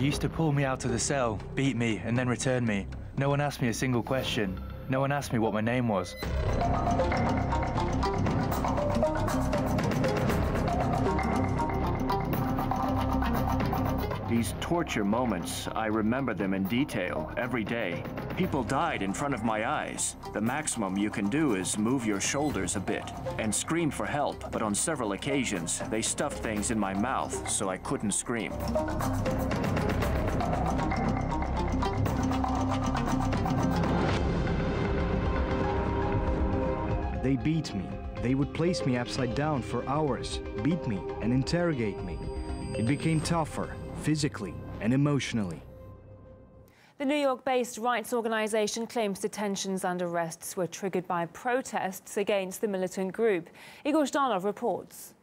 used to pull me out of the cell, beat me, and then return me. No one asked me a single question. No one asked me what my name was. These torture moments, I remember them in detail every day. People died in front of my eyes. The maximum you can do is move your shoulders a bit and scream for help, but on several occasions, they stuffed things in my mouth so I couldn't scream. They beat me. They would place me upside down for hours, beat me, and interrogate me. It became tougher, physically and emotionally. The New York-based rights organization claims detentions and arrests were triggered by protests against the militant group. Igor Zhdanov reports.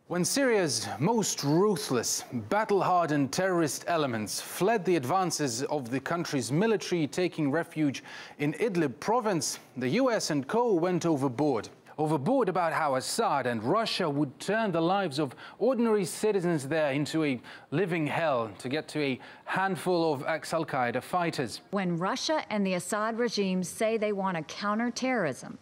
When Syria's most ruthless, battle-hardened terrorist elements fled the advances of the country's military taking refuge in Idlib province, the US and co went overboard. Overboard about how Assad and Russia would turn the lives of ordinary citizens there into a living hell to get to a handful of ex-Al-Qaeda fighters. When Russia and the Assad regime say they want to counter terrorism,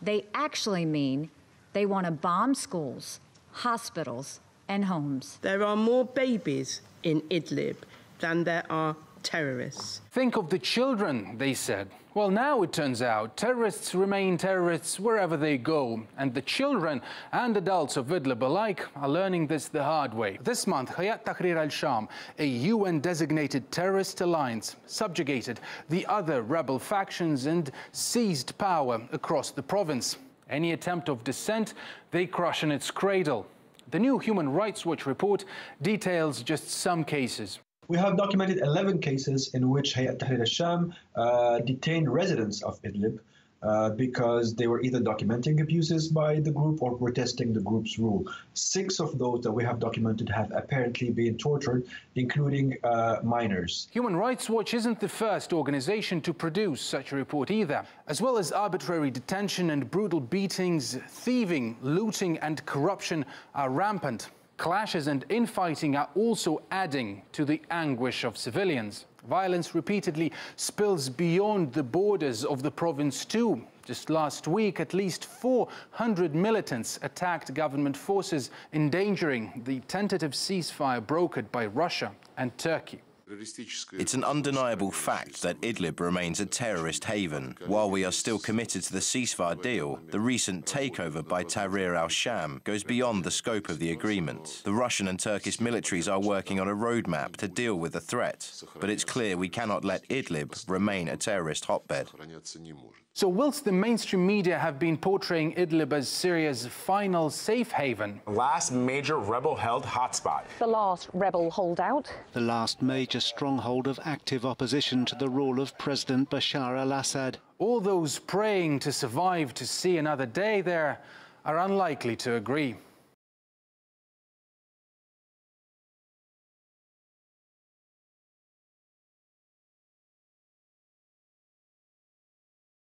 they actually mean they want to bomb schools, hospitals, and homes. There are more babies in Idlib than there are terrorists. Think of the children, they said. Well, now it turns out terrorists remain terrorists wherever they go, and the children and adults of Idlib alike are learning this the hard way. This month, Hayet Tahrir Al-Sham, a UN-designated terrorist alliance, subjugated the other rebel factions and seized power across the province. Any attempt of dissent, they crush in its cradle. The new Human Rights Watch report details just some cases. We have documented 11 cases in which Hayet Tahrir Al-Sham detained residents of Idlib because they were either documenting abuses by the group or protesting the group's rule. 6 of those that we have documented have apparently been tortured, including minors. Human Rights Watch isn't the first organization to produce such a report either. As well as arbitrary detention and brutal beatings, thieving, looting and corruption are rampant. Clashes and infighting are also adding to the anguish of civilians. Violence repeatedly spills beyond the borders of the province too. Just last week, at least 400 militants attacked government forces, endangering the tentative ceasefire brokered by Russia and Turkey. It's an undeniable fact that Idlib remains a terrorist haven. While we are still committed to the ceasefire deal, the recent takeover by Tahrir Al-Sham goes beyond the scope of the agreement. The Russian and Turkish militaries are working on a roadmap to deal with the threat, but it's clear we cannot let Idlib remain a terrorist hotbed. So whilst the mainstream media have been portraying Idlib as Syria's final safe haven, last major rebel-held hotspot, the last rebel holdout, the last major stronghold of active opposition to the rule of President Bashar al-Assad, all those praying to survive to see another day there are unlikely to agree.